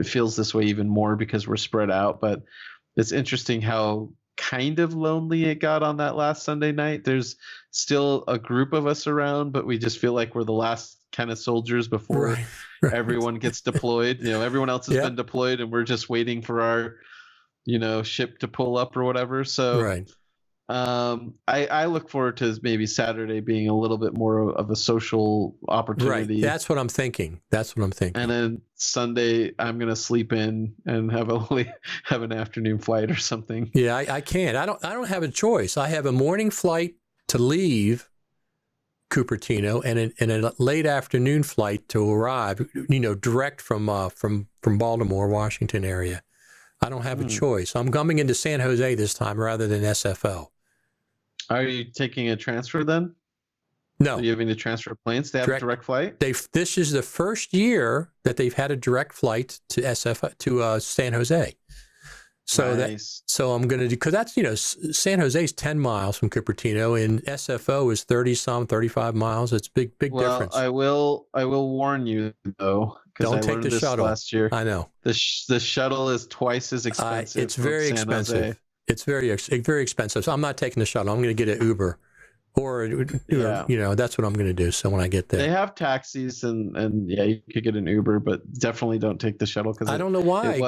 feels this way even more because we're spread out, but it's interesting how kind of lonely it got on that last Sunday night. There's still a group of us around, but we just feel like we're the last kind of soldiers before everyone gets deployed. Everyone else has been deployed and we're just waiting for our ship to pull up or whatever. So I look forward to maybe Saturday being a little bit more of a social opportunity. Right. That's what I'm thinking. And then Sunday, I'm going to sleep in and have an afternoon flight or something. Yeah, I can't. I don't have a choice. I have a morning flight to leave Cupertino and a late afternoon flight to arrive, direct from Baltimore, Washington area. I don't have a choice. I'm coming into San Jose this time rather than SFO. Are you taking a transfer then? No. Are you having to transfer planes? They have a direct flight? This is the first year that they've had a direct flight to San Jose. So nice. So I'm going to do, because that's, San Jose is 10 miles from Cupertino and SFO is 35 miles. It's big difference. I will warn you though. Don't take the shuttle. Last year. I know. The shuttle is twice as expensive. It's very expensive. Jose. It's very expensive. So I'm not taking the shuttle. I'm going to get an Uber, or that's what I'm going to do. So when I get there, they have taxis and you could get an Uber, but definitely don't take the shuttle because I don't know why.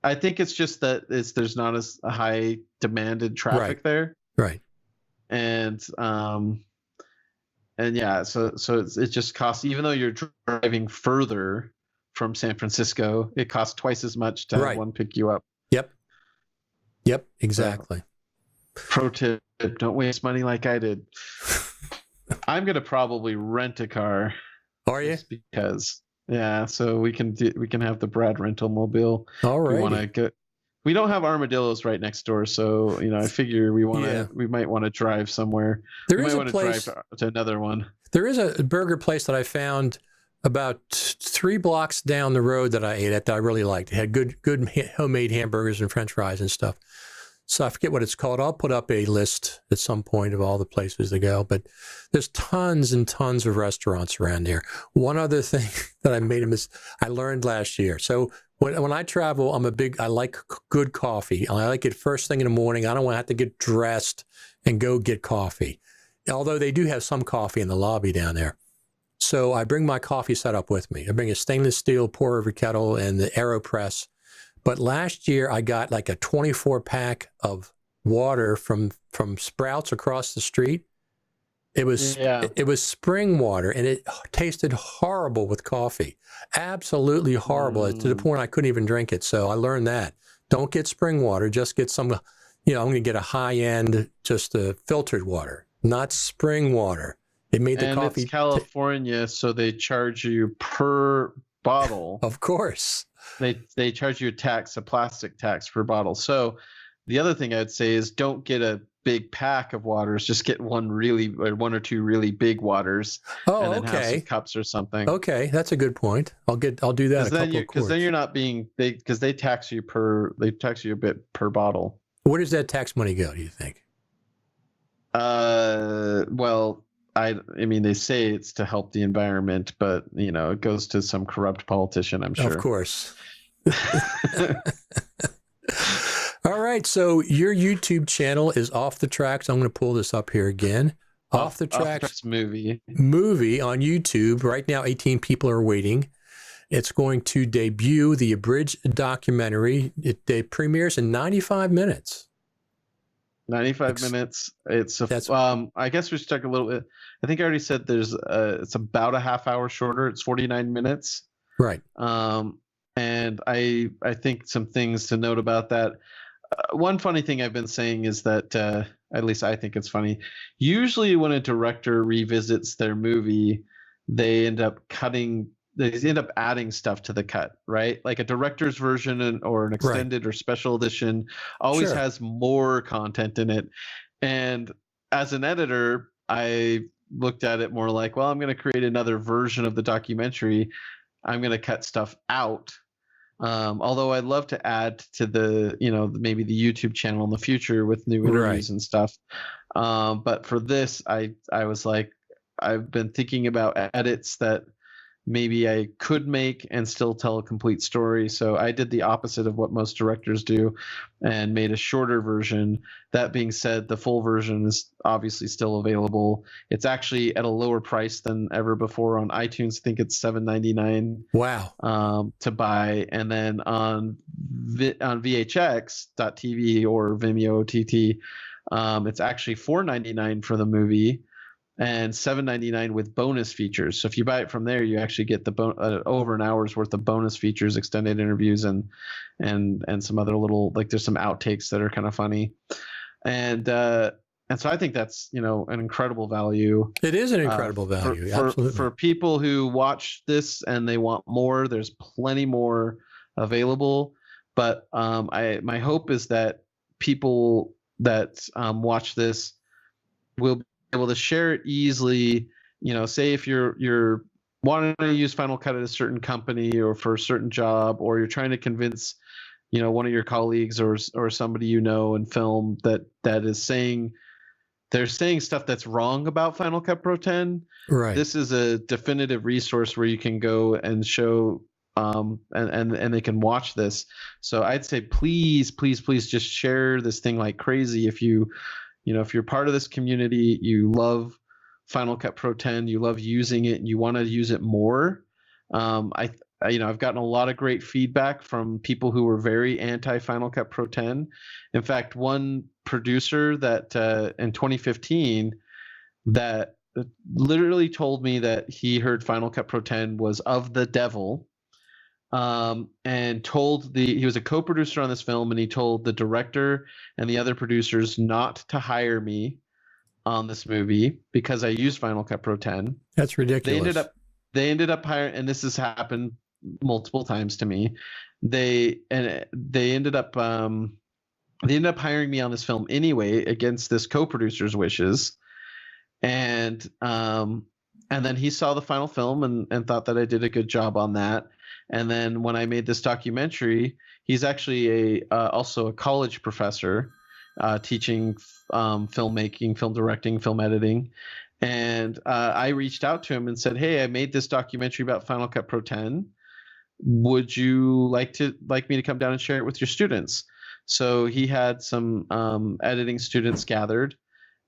I think it's just that there's not as high demanded traffic there. Right. And so it just costs, even though you're driving further from San Francisco, it costs twice as much to have one pick you up. Yep, exactly. Pro tip, don't waste money like I did. I'm going to probably rent a car. Are you? Just because, so we can have the Brad rental mobile. All right. We don't have armadillos right next door, so I figure we might want to drive somewhere. There is a place drive to another one. There is a burger place that I found about 3 blocks down the road that I ate at that I really liked. It had good homemade hamburgers and French fries and stuff. So I forget what it's called. I'll put up a list at some point of all the places to go. But there's tons and tons of restaurants around there. One other thing that I learned last year. So when I travel, I like good coffee. I like it first thing in the morning. I don't want to have to get dressed and go get coffee. Although they do have some coffee in the lobby down there. So I bring my coffee setup with me. I bring a stainless steel pour-over kettle and the AeroPress. But last year I got like a 24-pack of water from Sprouts across the street. It was spring water, and it tasted horrible with coffee. Absolutely horrible, to the point I couldn't even drink it. So I learned that. Don't get spring water. Just get some, I'm going to get a high-end, just filtered water, not spring water. It made the coffee. It's California, so they charge you per bottle. Of course. They charge you a plastic tax per bottle. So the other thing I'd say is don't get a big pack of waters, just get one or two really big waters, Oh, and then have some okay. cups or something. Okay, that's a good point. I'll do that. Because then you're not being because they tax you a bit per bottle. Where does that tax money go, do you think? Well, I mean, they say it's to help the environment, but it goes to some corrupt politician, I'm sure. Of course. All right, so your YouTube channel is Off the Tracks. I'm going to pull this up here again. Off the Tracks movie on YouTube. Right now, 18 people are waiting. It's going to debut the abridged documentary. It premieres in 95 minutes. 95 minutes. I guess we should talk a little bit. I think I already said it's about a half hour shorter. It's 49 minutes. Right. And I think some things to note about that. One funny thing I've been saying is that, at least I think it's funny, usually when a director revisits their movie, they end up adding stuff to the cut, right? Like a director's version or an extended or special edition always has more content in it. And as an editor, I looked at it more like, well, I'm going to create another version of the documentary. I'm going to cut stuff out. Although I'd love to add to the, maybe the YouTube channel in the future with new interviews and stuff. But for this, I was like, I've been thinking about edits that maybe I could make and still tell a complete story. So I did the opposite of what most directors do and made a shorter version. That being said, the full version is obviously still available. It's actually at a lower price than ever before on iTunes. I think it's $7.99. Wow. To buy, and then on VHX.TV or Vimeo OTT, it's actually $4.99 for the movie and $7.99 with bonus features. So if you buy it from there, you actually get the over an hour's worth of bonus features, extended interviews, and some other little, like, there's some outtakes that are kind of funny, and so I think that's an incredible value. It is an incredible value, absolutely. For people who watch this and they want more, there's plenty more available. But my hope is that people that watch this will be able to share it easily. Say if you're wanting to use Final Cut at a certain company or for a certain job, or you're trying to convince one of your colleagues or somebody in film that is saying they're saying stuff that's wrong about Final Cut Pro 10. Right. This is a definitive resource where you can go and show and they can watch this. So I'd say please just share this thing like crazy. If if you're part of this community, you love Final Cut Pro 10, you love using it, and you want to use it more. I've gotten a lot of great feedback from people who were very anti Final Cut Pro 10. In fact, one producer that in 2015 that literally told me that he heard Final Cut Pro 10 was of the devil, and he was a co-producer on this film, and he told the director and the other producers not to hire me on this movie because I used Final Cut Pro 10. That's ridiculous. They ended up hiring, and this has happened multiple times to me. They ended up hiring me on this film anyway against this co-producer's wishes, and then he saw the final film and thought that I did a good job on that. And then when I made this documentary, he's actually also a college professor teaching filmmaking, film directing, film editing. And I reached out to him and said, hey, I made this documentary about Final Cut Pro 10. Would you like me to come down and share it with your students? So he had some editing students gathered,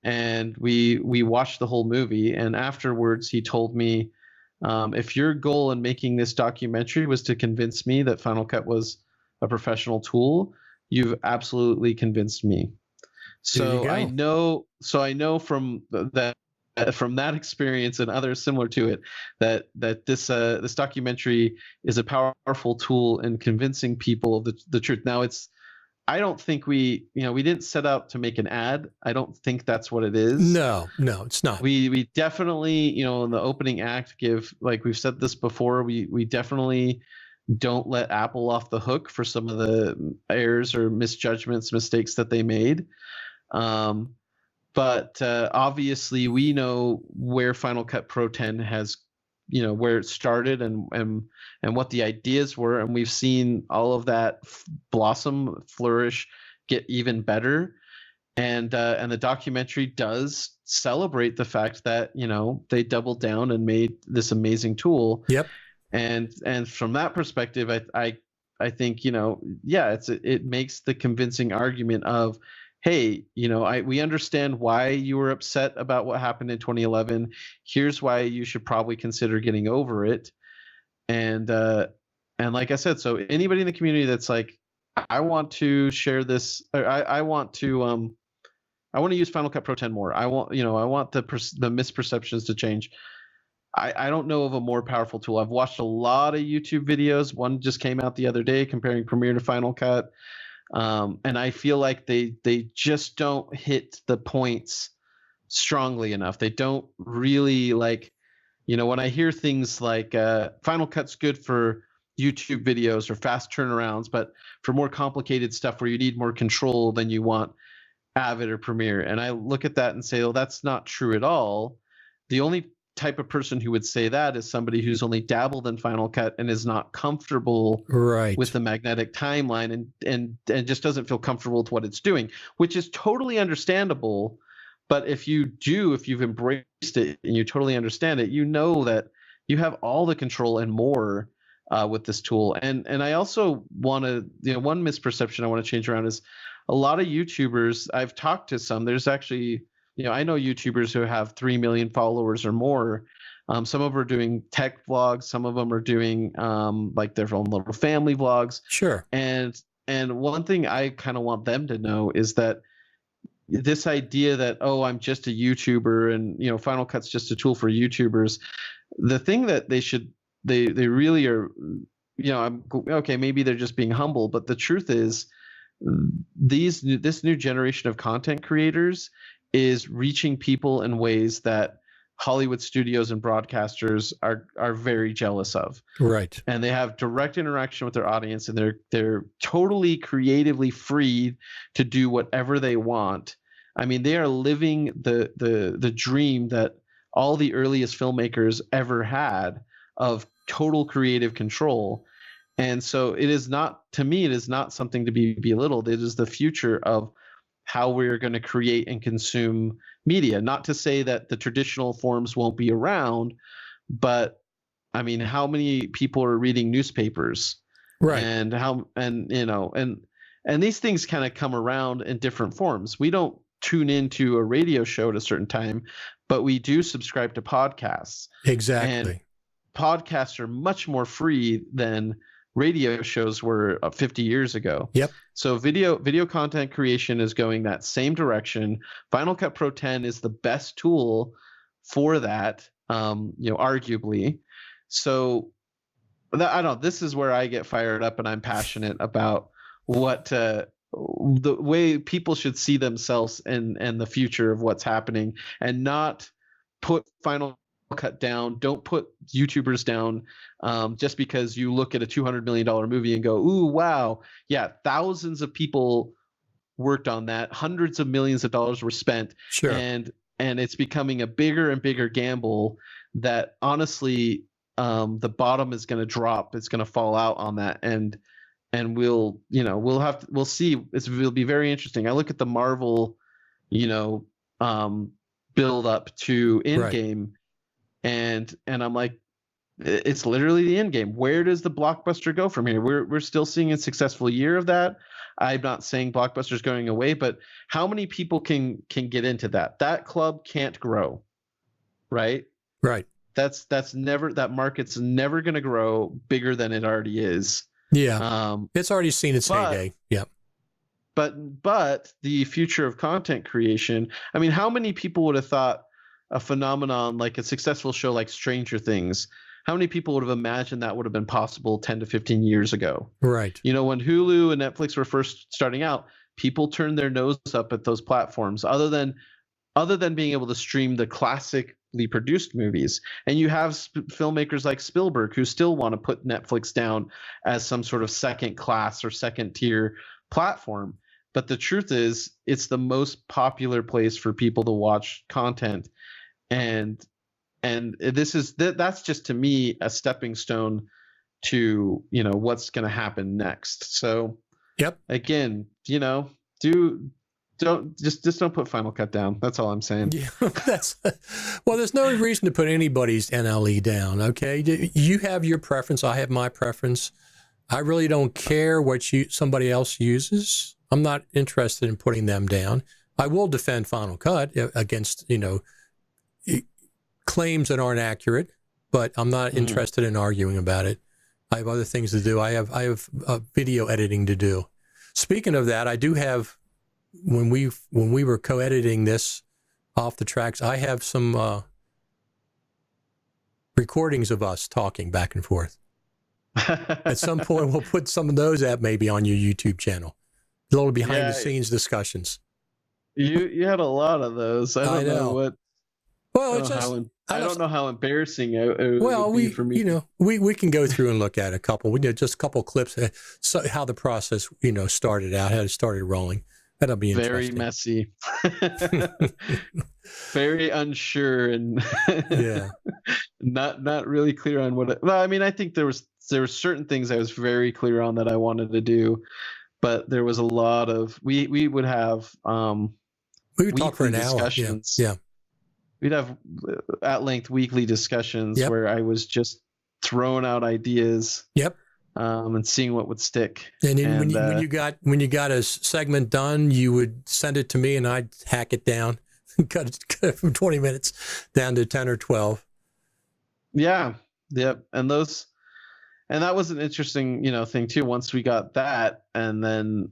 and we watched the whole movie. And afterwards, he told me, if your goal in making this documentary was to convince me that Final Cut was a professional tool, you've absolutely convinced me. So I know from that experience and others similar to it that this documentary is a powerful tool in convincing people of the truth. Now I don't think we didn't set out to make an ad. I don't think that's what it is. No, it's not. We definitely, in the opening act give, like we've said this before, we definitely don't let Apple off the hook for some of the errors or misjudgments, mistakes that they made. but obviously we know where Final Cut Pro 10 has, where it started and what the ideas were, and we've seen all of that blossom, flourish, get even better. And the documentary does celebrate the fact that they doubled down and made this amazing tool. Yep. And from that perspective, I think it makes the convincing argument of, hey, we understand why you were upset about what happened in 2011. Here's why you should probably consider getting over it. And like I said, so anybody in the community that's like, I want to share this, or I want to use Final Cut Pro 10 more. I want the misperceptions to change. I don't know of a more powerful tool. I've watched a lot of YouTube videos. One just came out the other day comparing Premiere to Final Cut. And I feel like they just don't hit the points strongly enough. They don't really when I hear things like Final Cut's good for YouTube videos or fast turnarounds, but for more complicated stuff where you need more control, then you want Avid or Premiere. And I look at that and say, well, that's not true at all. The only type of person who would say that is somebody who's only dabbled in Final Cut and is not comfortable with the magnetic timeline and just doesn't feel comfortable with what it's doing, which is totally understandable. But if you've embraced it and you totally understand it, that you have all the control and more with this tool. And I also want to, one misperception I want to change around is a lot of YouTubers, I've talked to some, there's actually, I know YouTubers who have 3 million followers or more. Some of them are doing tech vlogs. Some of them are doing like their own little family vlogs. Sure. And one thing I kind of want them to know is that this idea that, oh, I'm just a YouTuber and, Final Cut's just a tool for YouTubers. The thing that they really are, okay, maybe they're just being humble, but the truth is this new generation of content creators is reaching people in ways that Hollywood studios and broadcasters are very jealous of. Right. And they have direct interaction with their audience, and they're totally creatively free to do whatever they want. I mean, they are living the dream that all the earliest filmmakers ever had of total creative control. And so it is not something to be belittled. It is the future of how we're going to create and consume media. Not to say that the traditional forms won't be around, but I mean, how many people are reading newspapers? Right. And these things kind of come around in different forms. We don't tune into a radio show at a certain time, but we do subscribe to podcasts. Exactly. And podcasts are much more free than radio shows were 50 years ago. Yep. So video content creation is going that same direction. Final Cut Pro 10 is the best tool for that, arguably. So I don't know, this is where I get fired up and I'm passionate about what the way people should see themselves and the future of what's happening, and not put Final Cut down. Don't put YouTubers down just because you look at a $200 million movie and go, ooh, wow. Yeah, thousands of people worked on that. Hundreds of millions of dollars were spent. Sure. And it's becoming a bigger and bigger gamble that honestly the bottom is going to drop. It's going to fall out on that. And we'll see. It'll be very interesting. I look at the Marvel, build up to Endgame. Right. And I'm like, it's literally the end game. Where does the blockbuster go from here? We're still seeing a successful year of that. I'm not saying blockbuster's going away, but how many people can get into that? That club can't grow, right? Right. That market's never going to grow bigger than it already is. Yeah. It's already seen its heyday. Yeah. But the future of content creation. I mean, how many people would have thought a phenomenon like a successful show like Stranger Things, how many people would have imagined that would have been possible 10 to 15 years ago? Right. When Hulu and Netflix were first starting out, people turned their nose up at those platforms other than being able to stream the classically produced movies. And you have filmmakers like Spielberg who still want to put Netflix down as some sort of second class or second tier platform. But the truth is, it's the most popular place for people to watch content, and that's just, to me, a stepping stone to, what's going to happen next. So Yep. again, don't put Final Cut down. That's all I'm saying. Yeah, well, there's no reason to put anybody's NLE down. Okay, you have your preference. I have my preference. I really don't care what somebody else uses. I'm not interested in putting them down. I will defend Final Cut against claims that aren't accurate, but I'm not interested in arguing about it. I have other things to do. I have video editing to do. Speaking of that, I do have. When we were co-editing this Off the Tracks, I have some recordings of us talking back and forth. At some point, we'll put some of those up maybe on your YouTube channel. A little behind-the-scenes discussions. You had a lot of those. I don't know what. Well, I don't know how embarrassing it would be for me. We can go through and look at a couple. We did just a couple clips, how the process started out, how it started rolling. That'll be interesting. Very messy, very unsure, and not really clear on what. Well, I mean, I think there were certain things I was very clear on that I wanted to do, but there was a lot of we would have we would talk for an hour. Yeah. We'd have at length weekly discussions where I was just throwing out ideas. Yep. And seeing what would stick. And then when you got a segment done, you would send it to me, and I'd hack it down, cut it from 20 minutes down to 10 or 12. Yeah, yep. And that was an interesting, thing too. Once we got that, and then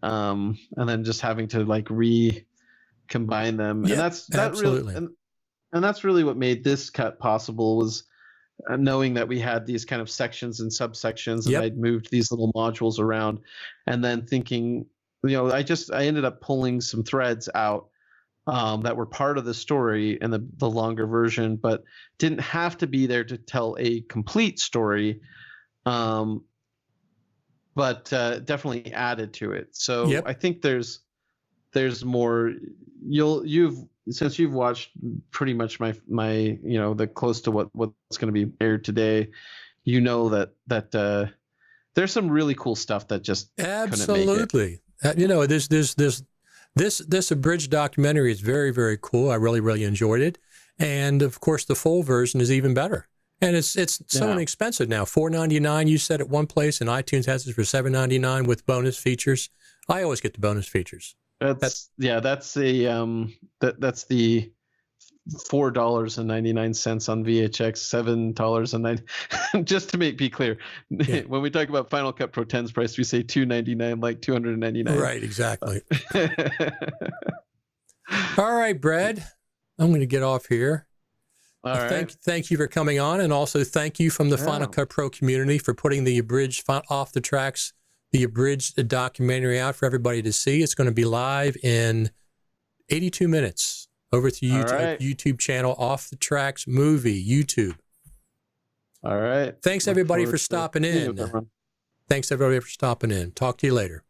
just having to recombine them, and absolutely. And that's really what made this cut possible, was knowing that we had these kind of sections and subsections, and I'd moved these little modules around, and then thinking, I ended up pulling some threads out that were part of the story in the longer version, but didn't have to be there to tell a complete story, but definitely added to it. So I think there's more. Since you've watched pretty much my the close to what's going to be aired today, that there's some really cool stuff that just absolutely this abridged documentary is very, very cool. I really, really enjoyed it, and of course the full version is even better. And it's so inexpensive now, $4.99. You said at one place, and iTunes has it for $7.99 with bonus features. I always get the bonus features. That's the $4.99 on VHX, $7.90. Just to be clear, when we talk about Final Cut Pro 10's price, we say $299, like $299. Right, exactly. All right, Brad, I'm going to get off here. All right. Thank you for coming on, and also thank you from the Final Cut Pro community for putting the abridged Off the Tracks, the abridged documentary out for everybody to see. It's going to be live in 82 minutes over to YouTube channel, Off the Tracks Movie, YouTube. All right. Thanks, everybody, for stopping in. Thanks, everybody, for stopping in. Talk to you later.